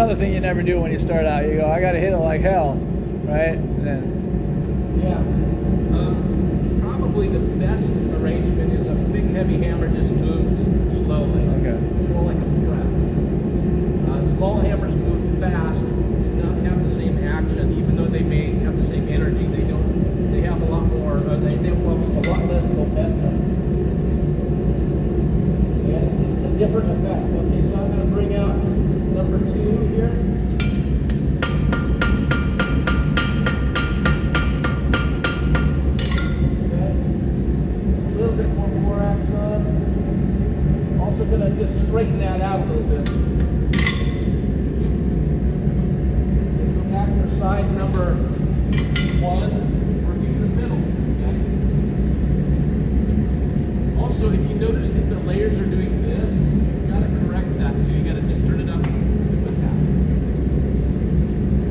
another thing you never do when you start out. You go, I got to hit it like hell, right? And then, yeah. Probably the best arrangement is a big heavy hammer just moved slowly. okay. More like a press. Small hammers move fast, do not have the same action, even though they may have the same energy. They don't. They have a lot more. They have a lot less momentum. And it's a different effect. Okay, so I'm going to bring out number 2 here. Okay, a little bit more borax on. Also going to just straighten that out a little bit. Side number 1, review the middle. Okay. Also, if you notice that the layers are doing this, you got to correct that too. You got to just turn it up with a tap.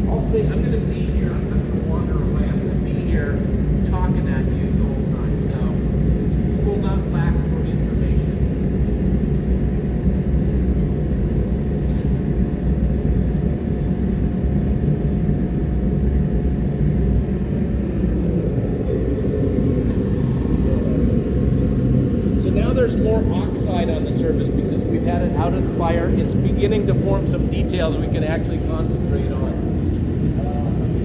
I'll say I'm going to be here. I'm not going to wander away. I'm going to be here talking at you the whole time. So you will not lack for information. There's more oxide on the surface because we've had it out of the fire. It's beginning to form some details we can actually concentrate on.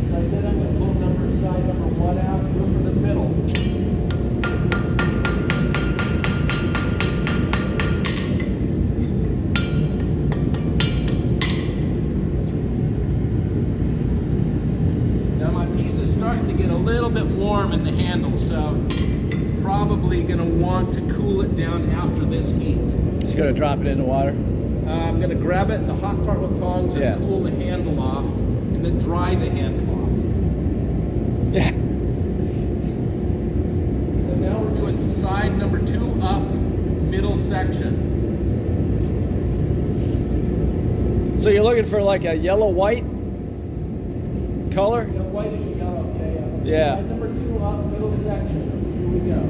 So I said I'm going to pull side number 1 out, go for the middle. Now my piece is starting to get a little bit warm in the handle, so probably going to want to cool it down after this heat. Just going to drop it in the water? I'm going to grab it, the hot part with tongs, and cool the handle off, and then dry the handle off. Yeah. So now we're doing side number 2 up, middle section. So you're looking for like a yellow-white color? Yeah, whitish yellow, yeah. Yeah. Side number 2 up, middle section. Here we go.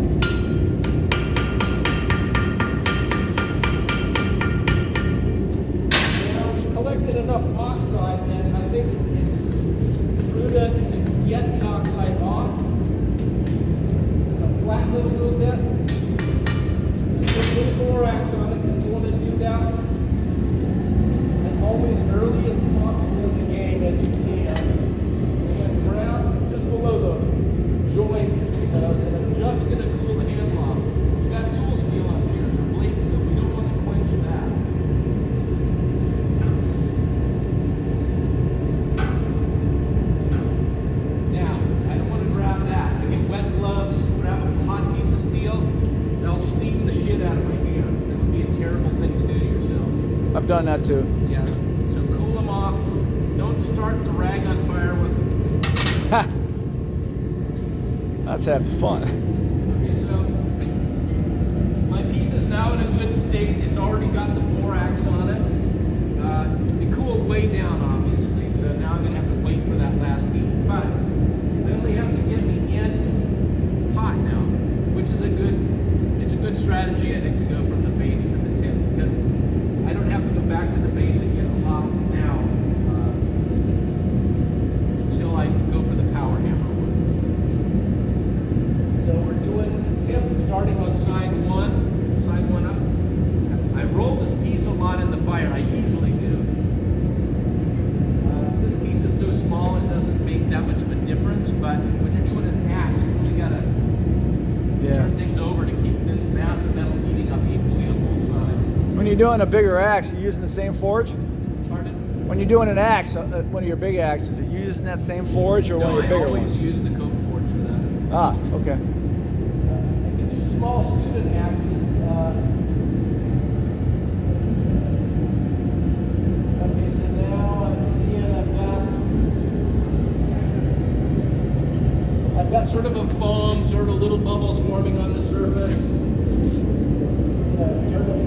Now we've collected enough oxide that I think it's prudent to get the oxide off. Flatten it a little bit. Put a little borax on it because you want to do that as always early as possible in the game as you can. And grab just below the joint. And I'm just going to cool the handle off. We've got tool steel up here, the blade steel. We don't want to quench that. Now, I don't want to grab that. I get wet gloves, grab a hot piece of steel, and I'll steam the shit out of my hands. That would be a terrible thing to do to yourself. I've done that too. Yeah. So cool them off. Don't start the rag on fire with them. Ha! That's half the fun. Okay, so my piece is now in a good state. It's already got the borax on it. It cooled way down, obviously, so now I'm going to have to wait for that last heat. But I only have to get the end hot now, which is it's a good strategy, I think, to go from the base to the tip, because I don't have to go back to the base and get hot now until I go for the power hammer. So we're doing the tip starting on side 1 up. I roll this piece a lot in the fire, I usually do. This piece is so small it doesn't make that much of a difference, but when you're doing an axe, you really gotta turn things over to keep this mass of metal heating up equally on both sides. When you're doing a bigger axe, are you using the same forge? Pardon? When you're doing an axe, one of your big axes, are you using that same forge or one of your bigger ones? I always use the Coke forge for that. Ah, okay. I can do small student axes. Okay, so now I'm seeing I've got sort of a foam, sort of little bubbles forming on the surface. Turn it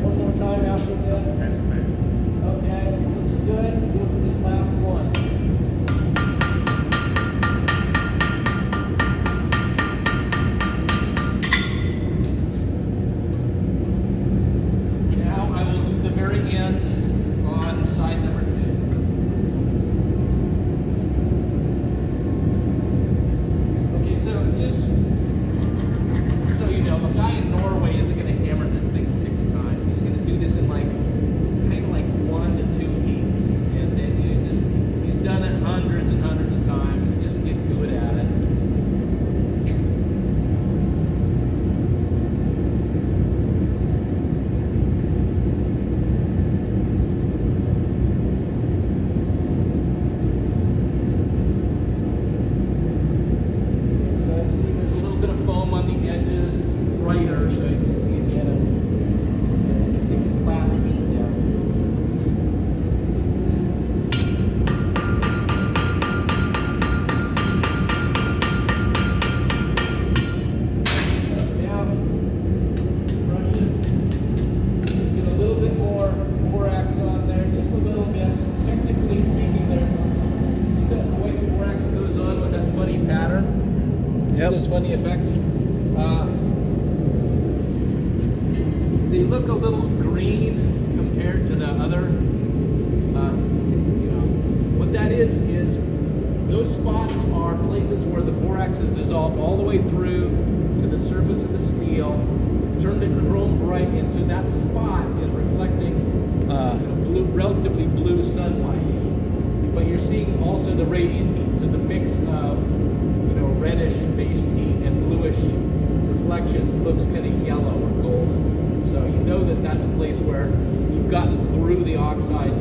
one more time after this. Okay, looks good. Go for this last one. guy in Norway isn't going to hammer this thing 6 times. He's going to do this in like kind of like 1 to 2 heats, and then he's done it hundreds and hundreds of times and just get good at it. Brighter, so you can see it better. Take this last heat down. Down, brush it. Get a little bit more borax on there, just a little bit. Technically speaking, see the way the borax goes on with that funny pattern? See those funny effects? They look a little green compared to the other, what that is those spots are places where the borax is dissolved all the way through to the surface of the steel, turned it chrome bright, and so that spot is reflecting relatively blue sunlight. But you're seeing also the radiant heat, so the mix of reddish based heat and bluish reflections looks kind of yellow or golden. So you know that that's a place where you've gotten through the oxide